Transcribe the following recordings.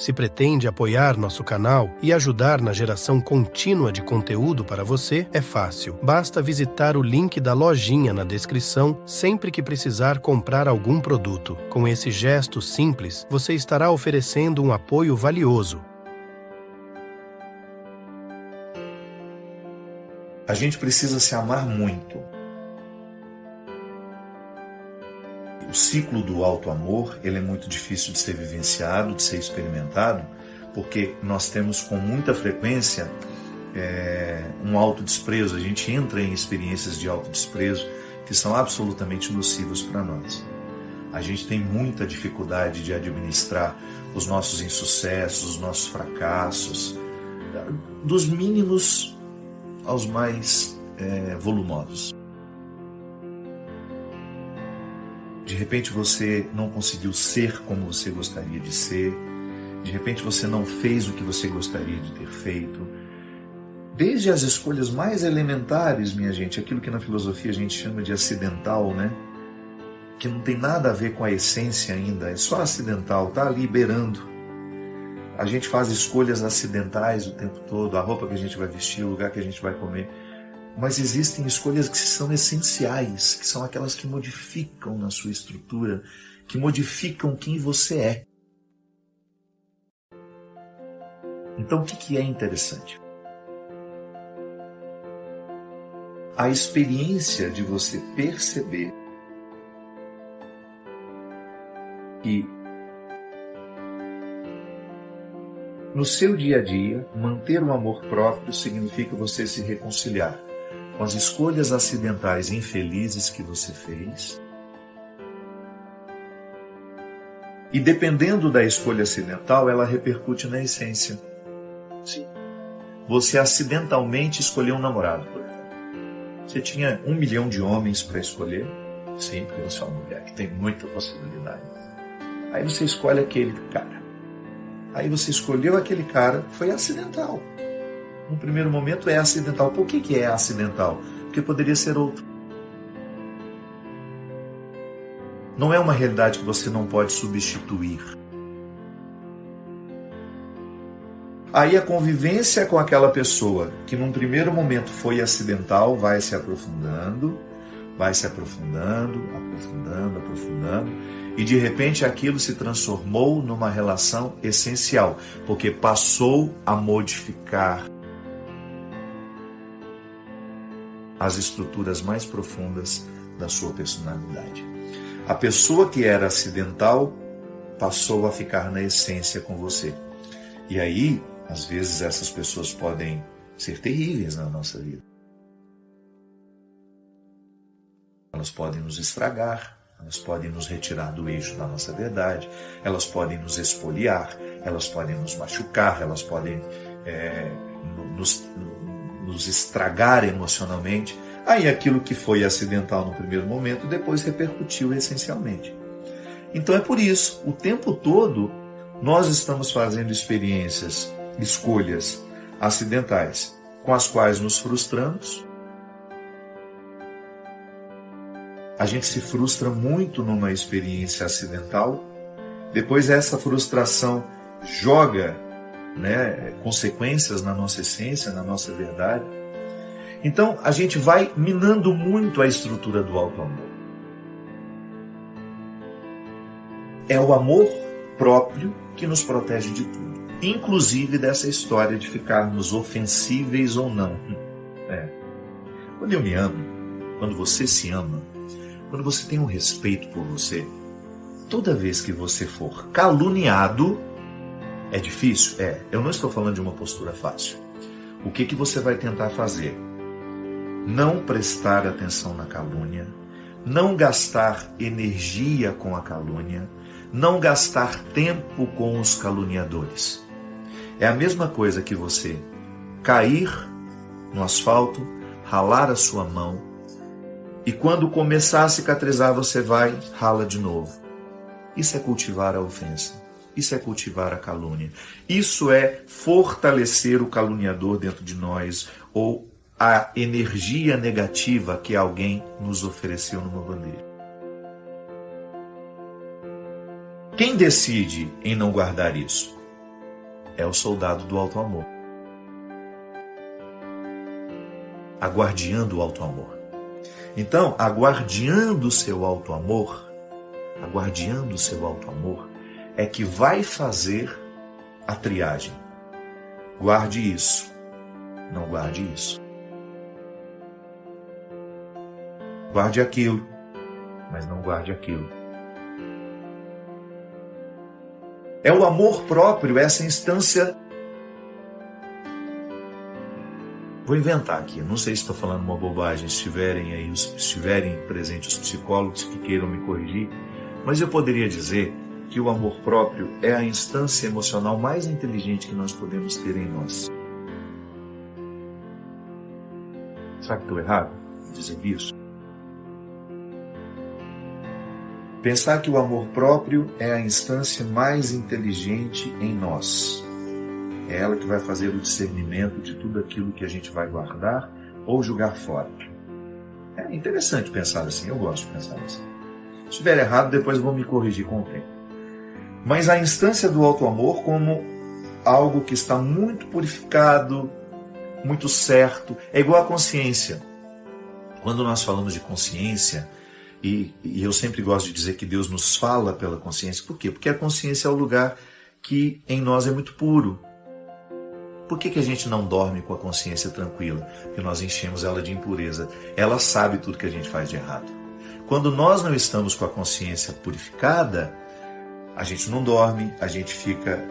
Se pretende apoiar nosso canal e ajudar na geração contínua de conteúdo para você, é fácil. Basta visitar o link da lojinha na descrição sempre que precisar comprar algum produto. Com esse gesto simples, você estará oferecendo um apoio valioso. A gente precisa se amar muito. O ciclo do auto-amor, ele é muito difícil de ser vivenciado, de ser experimentado, porque nós temos com muita frequência um autodesprezo. A gente entra em experiências de autodesprezo que são absolutamente nocivas para nós. A gente tem muita dificuldade de administrar os nossos insucessos, os nossos fracassos, dos mínimos aos mais volumosos. De repente você não conseguiu ser como você gostaria de ser. De repente você não fez o que você gostaria de ter feito. Desde as escolhas mais elementares, minha gente, aquilo que na filosofia a gente chama de acidental, né? Que não tem nada a ver com a essência ainda, é só acidental, tá ali beirando. A gente faz escolhas acidentais o tempo todo, a roupa que a gente vai vestir, o lugar que a gente vai comer. Mas existem escolhas que são essenciais, que são aquelas que modificam na sua estrutura, que modificam quem você é. Então, o que é interessante? A experiência de você perceber que no seu dia a dia, manter o amor próprio significa você se reconciliar com as escolhas acidentais e infelizes que você fez. E dependendo da escolha acidental, ela repercute na essência. Sim. Você acidentalmente escolheu um namorado, por exemplo. Você tinha 1 milhão de homens para escolher. Sim, porque você é uma mulher que tem muita possibilidade. Aí você escolhe aquele cara. Aí você escolheu aquele cara, foi acidental. No primeiro momento é acidental. Por que é acidental? Porque poderia ser outro. Não é uma realidade que você não pode substituir. Aí a convivência com aquela pessoa, que num primeiro momento foi acidental, vai se aprofundando, aprofundando, e de repente aquilo se transformou numa relação essencial, porque passou a modificar as estruturas mais profundas da sua personalidade. A pessoa que era acidental passou a ficar na essência com você. E aí, às vezes, essas pessoas podem ser terríveis na nossa vida. Elas podem nos estragar, elas podem nos retirar do eixo da nossa verdade, elas podem nos espoliar, elas podem nos machucar, elas podem nos estragar emocionalmente. Aí aquilo que foi acidental no primeiro momento, depois repercutiu essencialmente. Então é por isso, o tempo todo, nós estamos fazendo experiências, escolhas acidentais, com as quais nos frustramos. A gente se frustra muito numa experiência acidental. Depois essa frustração joga consequências na nossa essência, na nossa verdade. Então a gente vai minando muito a estrutura do auto-amor. É o amor próprio que nos protege de tudo, inclusive dessa história de ficarmos ofensíveis ou não. Quando eu me amo, quando você se ama, quando você tem um respeito por você, toda vez que você for caluniado, é difícil? Eu não estou falando de uma postura fácil. O que você vai tentar fazer? Não prestar atenção na calúnia, não gastar energia com a calúnia, não gastar tempo com os caluniadores. É a mesma coisa que você cair no asfalto, ralar a sua mão, e quando começar a cicatrizar, você vai, rala de novo. Isso é cultivar a ofensa. Isso é cultivar a calúnia. Isso é fortalecer o caluniador dentro de nós, ou a energia negativa que alguém nos ofereceu numa bandeja. Quem decide em não guardar isso? é o soldado do alto amor. A guardiã do alto amor. Então, a guardiã do seu alto amor, é que vai fazer a triagem. Guarde isso, não guarde isso. Guarde aquilo, mas não guarde aquilo. É o amor próprio, essa instância. Vou inventar aqui, não sei se estou falando uma bobagem, se estiverem presentes os psicólogos que queiram me corrigir, mas eu poderia dizer que o amor próprio é a instância emocional mais inteligente que nós podemos ter em nós. Será que estou errado em dizer isso? Pensar que o amor próprio é a instância mais inteligente em nós. É ela que vai fazer o discernimento de tudo aquilo que a gente vai guardar ou jogar fora. É interessante pensar assim, eu gosto de pensar assim. Se estiver errado, depois eu vou me corrigir com o tempo. Mas a instância do alto amor como algo que está muito purificado, muito certo, é igual à consciência. Quando nós falamos de consciência, e eu sempre gosto de dizer que Deus nos fala pela consciência, por quê? Porque a consciência é o lugar que em nós é muito puro. Por que a gente não dorme com a consciência tranquila? Porque nós enchemos ela de impureza. Ela sabe tudo que a gente faz de errado. Quando nós não estamos com a consciência purificada, a gente não dorme, a gente fica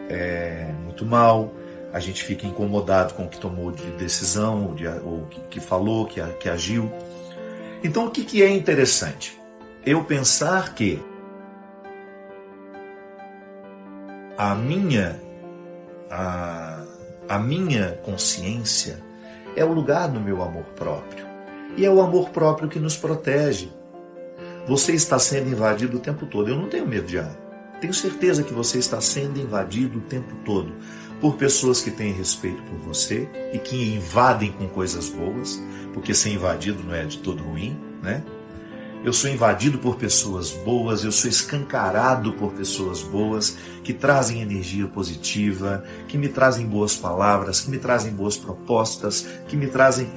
muito mal, a gente fica incomodado com o que tomou de decisão, ou que falou, que agiu. Então, o que é interessante? Eu pensar que a minha consciência é o lugar do meu amor próprio. E é o amor próprio que nos protege. Você está sendo invadido o tempo todo. Eu não tenho medo de ar. Tenho certeza que você está sendo invadido o tempo todo por pessoas que têm respeito por você e que invadem com coisas boas, porque ser invadido não é de todo ruim, né? Eu sou invadido por pessoas boas, eu sou escancarado por pessoas boas que trazem energia positiva, que me trazem boas palavras, que me trazem boas propostas, que me trazem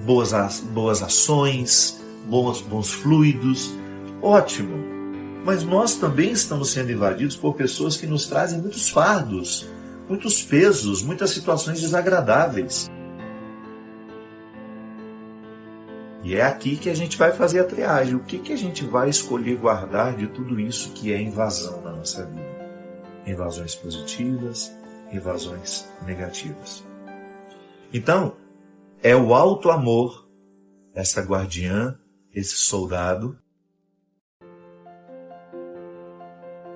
boas ações, bons fluidos. Ótimo! Mas nós também estamos sendo invadidos por pessoas que nos trazem muitos fardos, muitos pesos, muitas situações desagradáveis. E é aqui que a gente vai fazer a triagem. O que a gente vai escolher guardar de tudo isso que é invasão na nossa vida? Invasões positivas, invasões negativas. Então, é o alto amor, essa guardiã, esse soldado,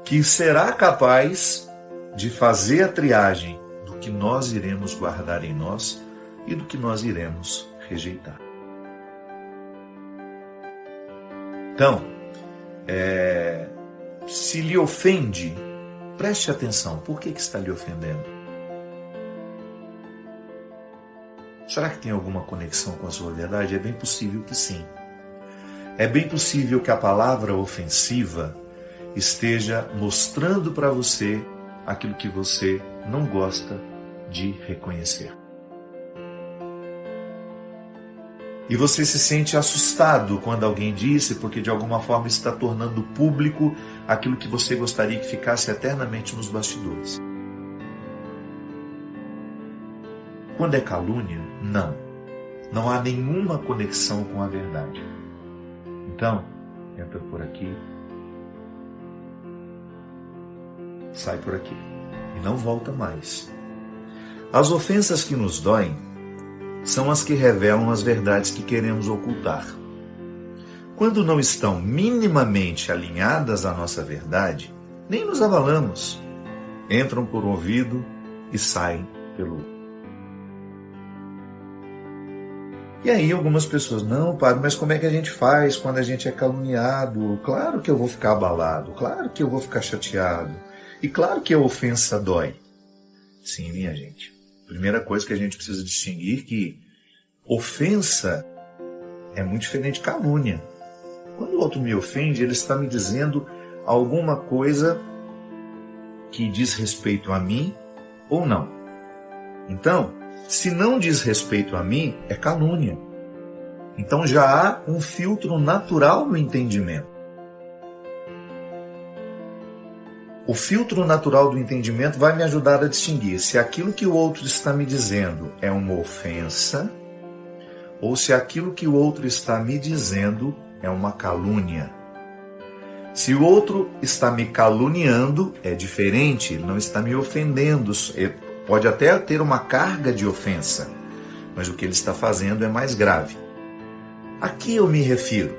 que será capaz de fazer a triagem do que nós iremos guardar em nós e do que nós iremos rejeitar. Então, se lhe ofende, preste atenção. Por que está lhe ofendendo? Será que tem alguma conexão com a sua verdade? É bem possível que sim. É bem possível que a palavra ofensiva esteja mostrando para você aquilo que você não gosta de reconhecer. E você se sente assustado quando alguém disse, porque de alguma forma está tornando público aquilo que você gostaria que ficasse eternamente nos bastidores. Quando é calúnia, não. Não há nenhuma conexão com a verdade. Então, entra por aqui, sai por aqui e não volta mais. As ofensas que nos doem são as que revelam as verdades que queremos ocultar. Quando não estão minimamente alinhadas à nossa verdade, nem nos abalamos. Entram por um ouvido e saem pelo outro. E aí algumas pessoas, não, padre, mas como é que a gente faz quando a gente é caluniado? Claro que eu vou ficar abalado, claro que eu vou ficar chateado. E claro que a ofensa dói. Sim, minha gente. Primeira coisa que a gente precisa distinguir que ofensa é muito diferente de calúnia. Quando o outro me ofende, ele está me dizendo alguma coisa que diz respeito a mim ou não? Então, se não diz respeito a mim, é calúnia. Então já há um filtro natural no entendimento. O filtro natural do entendimento vai me ajudar a distinguir se aquilo que o outro está me dizendo é uma ofensa ou se aquilo que o outro está me dizendo é uma calúnia. Se o outro está me caluniando, é diferente, ele não está me ofendendo. Ele pode até ter uma carga de ofensa, mas o que ele está fazendo é mais grave. Aqui eu me refiro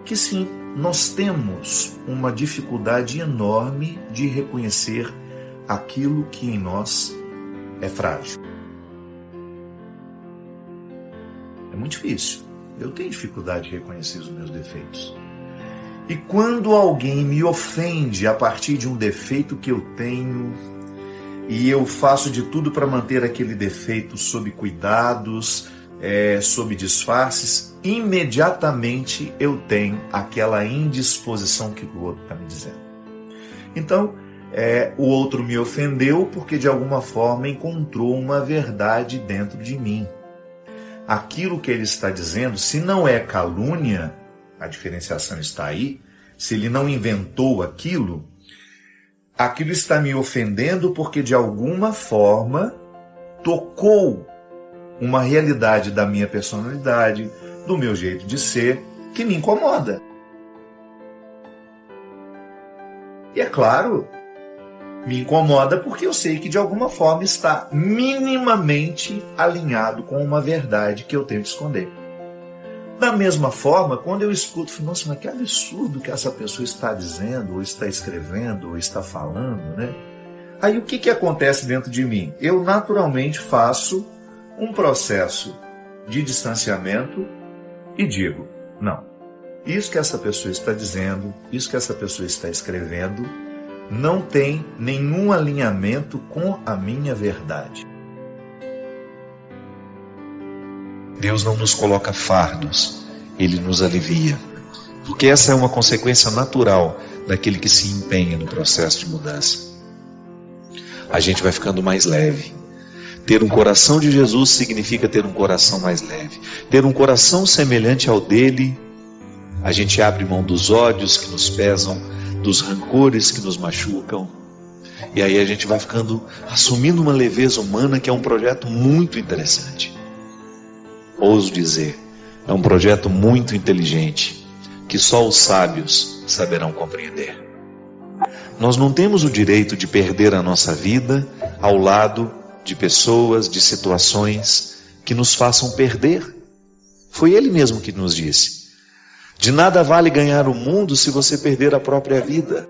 que sim, nós temos uma dificuldade enorme de reconhecer aquilo que em nós é frágil. É muito difícil. Eu tenho dificuldade de reconhecer os meus defeitos. E quando alguém me ofende a partir de um defeito que eu tenho, e eu faço de tudo para manter aquele defeito sob cuidados, sob disfarces, imediatamente eu tenho aquela indisposição que o outro está me dizendo. Então, o outro me ofendeu porque de alguma forma encontrou uma verdade dentro de mim. Aquilo que ele está dizendo, se não é calúnia, a diferenciação está aí, se ele não inventou aquilo está me ofendendo porque de alguma forma tocou uma realidade da minha personalidade, do meu jeito de ser, que me incomoda. E é claro, me incomoda porque eu sei que de alguma forma está minimamente alinhado com uma verdade que eu tento esconder. Da mesma forma, quando eu escuto, nossa, mas que absurdo que essa pessoa está dizendo, ou está escrevendo, ou está falando, né? Aí o que acontece dentro de mim? Eu naturalmente faço um processo de distanciamento e digo, não, isso que essa pessoa está dizendo, isso que essa pessoa está escrevendo, não tem nenhum alinhamento com a minha verdade. Deus não nos coloca fardos, Ele nos alivia. Porque essa é uma consequência natural daquele que se empenha no processo de mudança. A gente vai ficando mais leve. Ter um coração de Jesus significa ter um coração mais leve. Ter um coração semelhante ao dele, a gente abre mão dos ódios que nos pesam, dos rancores que nos machucam. E aí a gente vai ficando, assumindo uma leveza humana que é um projeto muito interessante. Ouso dizer, é um projeto muito inteligente, que só os sábios saberão compreender. Nós não temos o direito de perder a nossa vida ao lado de pessoas, de situações que nos façam perder. Foi Ele mesmo que nos disse: de nada vale ganhar o mundo se você perder a própria vida.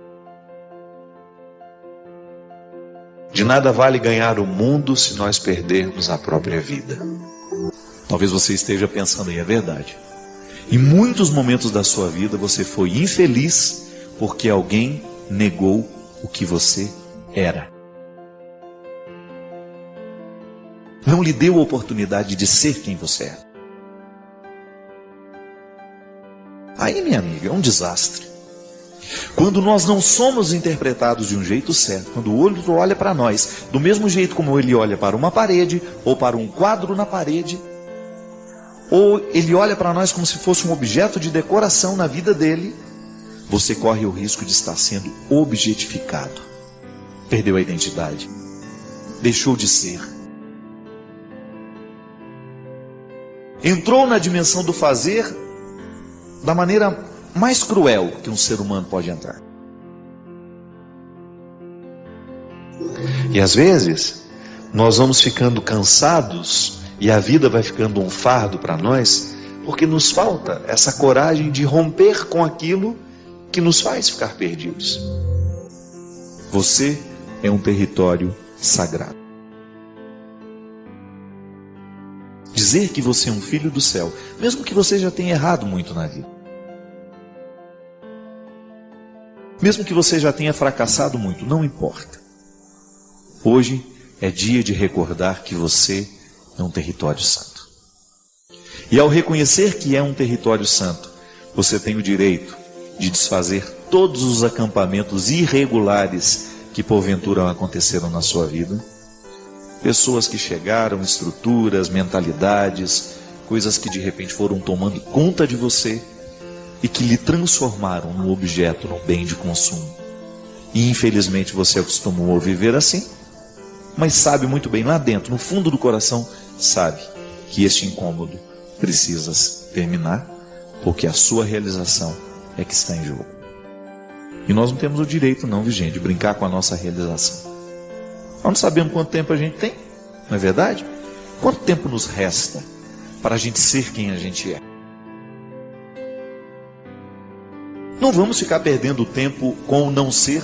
De nada vale ganhar o mundo se nós perdermos a própria vida. Talvez você esteja pensando, e é verdade. Em muitos momentos da sua vida você foi infeliz porque alguém negou o que você era. Não lhe deu a oportunidade de ser quem você é. Aí, minha amiga, é um desastre. Quando nós não somos interpretados de um jeito certo, quando o outro olha para nós do mesmo jeito como ele olha para uma parede ou para um quadro na parede, ou ele olha para nós como se fosse um objeto de decoração na vida dele, você corre o risco de estar sendo objetificado. Perdeu a identidade. Deixou de ser. Entrou na dimensão do fazer da maneira mais cruel que um ser humano pode entrar. E às vezes, nós vamos ficando cansados e a vida vai ficando um fardo para nós, porque nos falta essa coragem de romper com aquilo que nos faz ficar perdidos. Você é um território sagrado. Dizer que você é um filho do céu, mesmo que você já tenha errado muito na vida, mesmo que você já tenha fracassado muito, não importa. Hoje é dia de recordar que você é um território santo. E ao reconhecer que é um território santo, você tem o direito de desfazer todos os acampamentos irregulares que porventura aconteceram na sua vida. Pessoas que chegaram, estruturas, mentalidades, coisas que de repente foram tomando conta de você e que lhe transformaram num objeto, num bem de consumo. E infelizmente você acostumou a viver assim, mas sabe muito bem, lá dentro, no fundo do coração, sabe que este incômodo precisa terminar, porque a sua realização é que está em jogo. E nós não temos o direito não, gente, de brincar com a nossa realização. Nós não sabemos quanto tempo a gente tem, não é verdade? Quanto tempo nos resta para a gente ser quem a gente é? Não vamos ficar perdendo tempo com o não ser,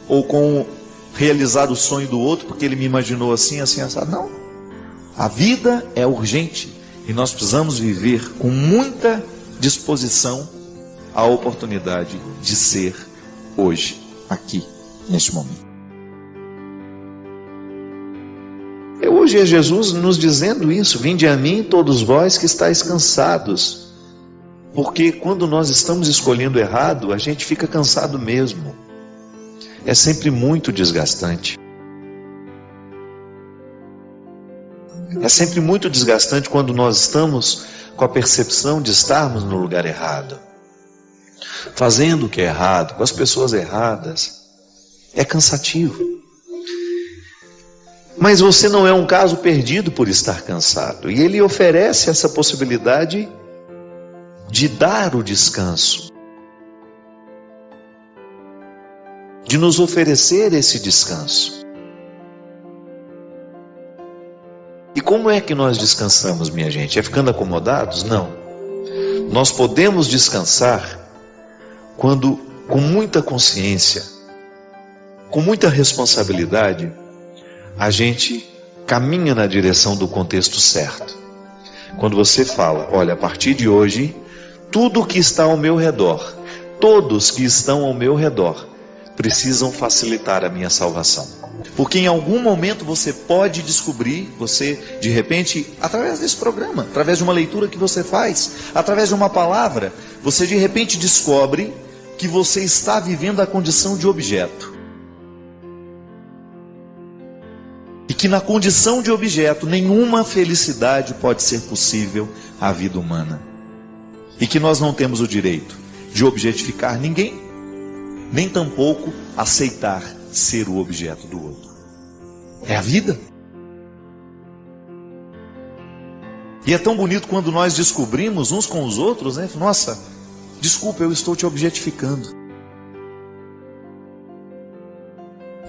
ou com realizar o sonho do outro, porque ele me imaginou assim, assim, assado. Não. A vida é urgente e nós precisamos viver com muita disposição a oportunidade de ser hoje, aqui, neste momento. Hoje é Jesus nos dizendo isso: vinde a mim todos vós que estáis cansados. Porque quando nós estamos escolhendo errado, a gente fica cansado mesmo. É sempre muito desgastante. É sempre muito desgastante quando nós estamos com a percepção de estarmos no lugar errado, fazendo o que é errado, com as pessoas erradas. É cansativo. Mas você não é um caso perdido por estar cansado. E ele oferece essa possibilidade de dar o descanso, de nos oferecer esse descanso. E como é que nós descansamos, minha gente? É ficando acomodados? Não. Nós podemos descansar quando, com muita consciência, com muita responsabilidade, a gente caminha na direção do contexto certo. Quando você fala, olha, a partir de hoje, tudo que está ao meu redor, todos que estão ao meu redor, precisam facilitar a minha salvação. Porque em algum momento você pode descobrir, você de repente, através desse programa, através de uma leitura que você faz, através de uma palavra, você de repente descobre que você está vivendo a condição de objeto. E que na condição de objeto, nenhuma felicidade pode ser possível à vida humana. E que nós não temos o direito de objetificar ninguém, nem tampouco aceitar ser o objeto do outro. É a vida. E é tão bonito quando nós descobrimos uns com os outros, né? Nossa, desculpa, eu estou te objetificando.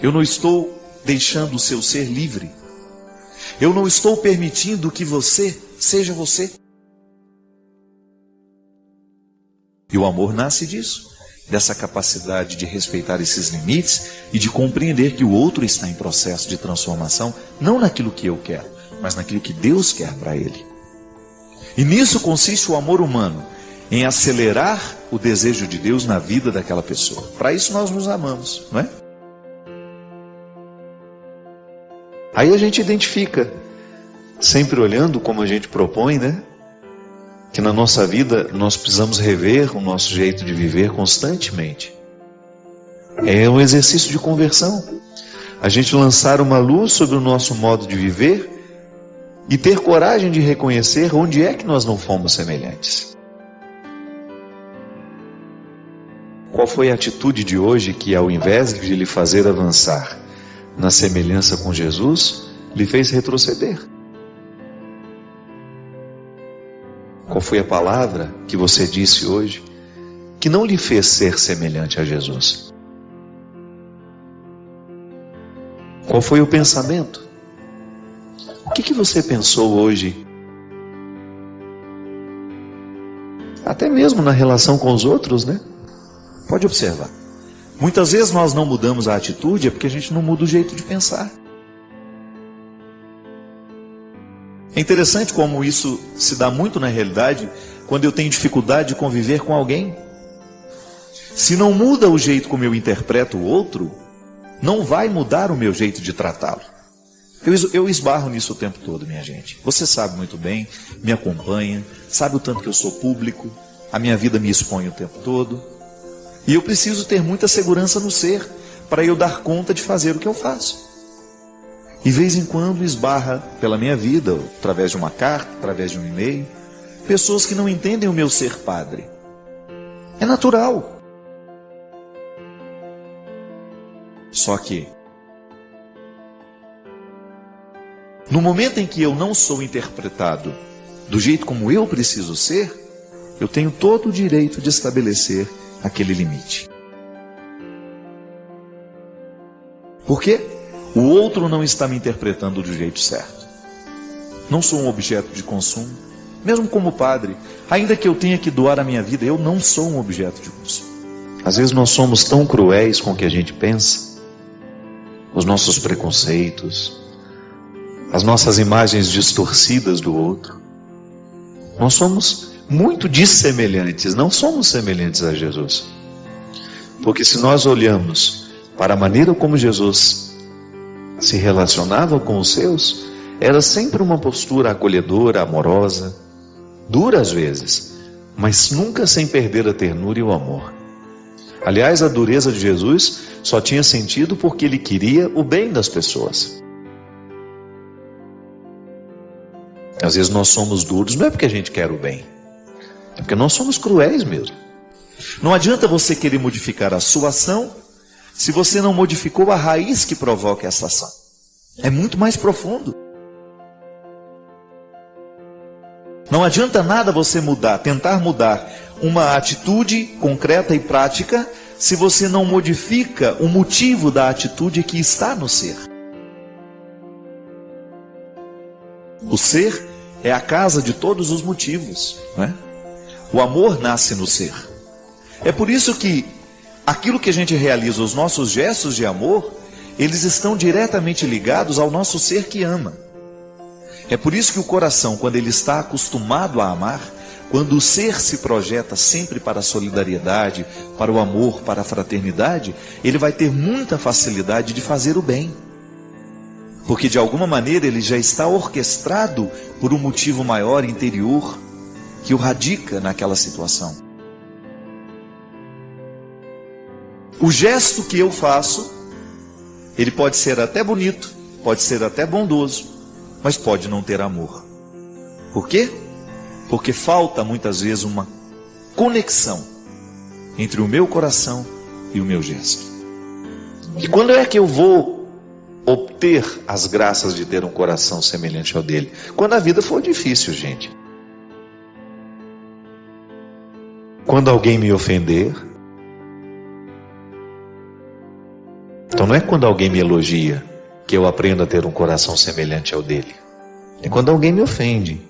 Eu não estou deixando o seu ser livre. Eu não estou permitindo que você seja você. E o amor nasce disso, dessa capacidade de respeitar esses limites e de compreender que o outro está em processo de transformação, não naquilo que eu quero, mas naquilo que Deus quer para ele. E nisso consiste o amor humano, em acelerar o desejo de Deus na vida daquela pessoa. Para isso nós nos amamos, não é? Aí a gente identifica, sempre olhando como a gente propõe, né? Que na nossa vida nós precisamos rever o nosso jeito de viver constantemente. É um exercício de conversão. A gente lançar uma luz sobre o nosso modo de viver e ter coragem de reconhecer onde é que nós não fomos semelhantes. Qual foi a atitude de hoje que, ao invés de lhe fazer avançar na semelhança com Jesus, lhe fez retroceder? Qual foi a palavra que você disse hoje que não lhe fez ser semelhante a Jesus? Qual foi o pensamento? O que você pensou hoje? Até mesmo na relação com os outros, né? Pode observar. Muitas vezes nós não mudamos a atitude é porque a gente não muda o jeito de pensar. É interessante como isso se dá muito na realidade quando eu tenho dificuldade de conviver com alguém. Se não muda o jeito como eu interpreto o outro, não vai mudar o meu jeito de tratá-lo. Eu esbarro nisso o tempo todo, minha gente. Você sabe muito bem, me acompanha, sabe o tanto que eu sou público, a minha vida me expõe o tempo todo. E eu preciso ter muita segurança no ser, para eu dar conta de fazer o que eu faço. E de vez em quando esbarra pela minha vida, através de uma carta, através de um e-mail, pessoas que não entendem o meu ser padre. É natural. Só que, no momento em que eu não sou interpretado do jeito como eu preciso ser, eu tenho todo o direito de estabelecer aquele limite. Por quê? O outro não está me interpretando do jeito certo. Não sou um objeto de consumo. Mesmo como padre, ainda que eu tenha que doar a minha vida, eu não sou um objeto de consumo. Às vezes nós somos tão cruéis com o que a gente pensa, os nossos preconceitos, as nossas imagens distorcidas do outro. Nós somos muito dissemelhantes, não somos semelhantes a Jesus. Porque se nós olhamos para a maneira como Jesus se relacionava com os seus, era sempre uma postura acolhedora, amorosa, dura às vezes, mas nunca sem perder a ternura e o amor. Aliás, a dureza de Jesus só tinha sentido porque ele queria o bem das pessoas. Às vezes nós somos duros, não é porque a gente quer o bem, é porque nós somos cruéis mesmo. Não adianta você querer modificar a sua ação se você não modificou a raiz que provoca essa ação. É muito mais profundo. Não adianta nada você tentar mudar uma atitude concreta e prática, se você não modifica o motivo da atitude que está no ser. O ser é a casa de todos os motivos, não é? O amor nasce no ser. É por isso que aquilo que a gente realiza, os nossos gestos de amor, eles estão diretamente ligados ao nosso ser que ama. É por isso que o coração, quando ele está acostumado a amar, quando o ser se projeta sempre para a solidariedade, para o amor, para a fraternidade, ele vai ter muita facilidade de fazer o bem. Porque de alguma maneira ele já está orquestrado por um motivo maior interior que o radica naquela situação. O gesto que eu faço, ele pode ser até bonito, pode ser até bondoso, mas pode não ter amor. Por quê? Porque falta muitas vezes uma conexão entre o meu coração e o meu gesto. E quando é que eu vou obter as graças de ter um coração semelhante ao dele? Quando a vida for difícil, gente. Quando alguém me ofender. Então não é quando alguém me elogia que eu aprendo a ter um coração semelhante ao dele. É quando alguém me ofende.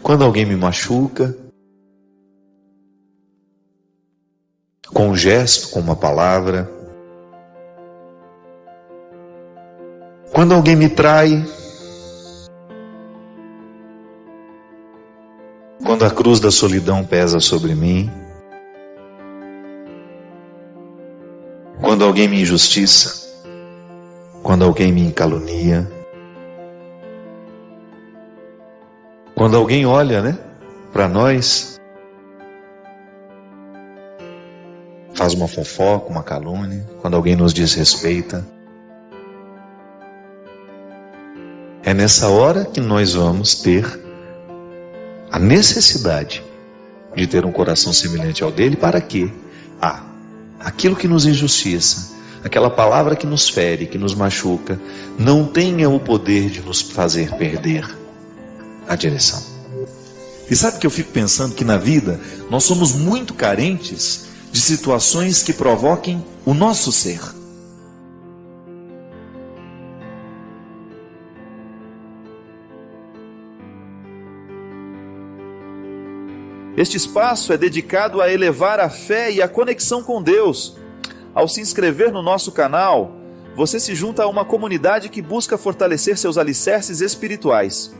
Quando alguém me machuca. Com um gesto, com uma palavra. Quando alguém me trai. Quando a cruz da solidão pesa sobre mim. Quando alguém me injustiça. Quando alguém me calunia. Quando alguém olha, para nós, faz uma fofoca, uma calúnia. Quando alguém nos desrespeita. É nessa hora que nós vamos ter a necessidade de ter um coração semelhante ao dele. Para quê? Aquilo que nos injustiça, aquela palavra que nos fere, que nos machuca, não tenha o poder de nos fazer perder a direção. E sabe que eu fico pensando que na vida nós somos muito carentes de situações que provoquem o nosso ser. Este espaço é dedicado a elevar a fé e a conexão com Deus. Ao se inscrever no nosso canal, você se junta a uma comunidade que busca fortalecer seus alicerces espirituais.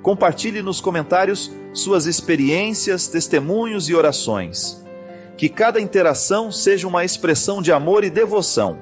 Compartilhe nos comentários suas experiências, testemunhos e orações. Que cada interação seja uma expressão de amor e devoção.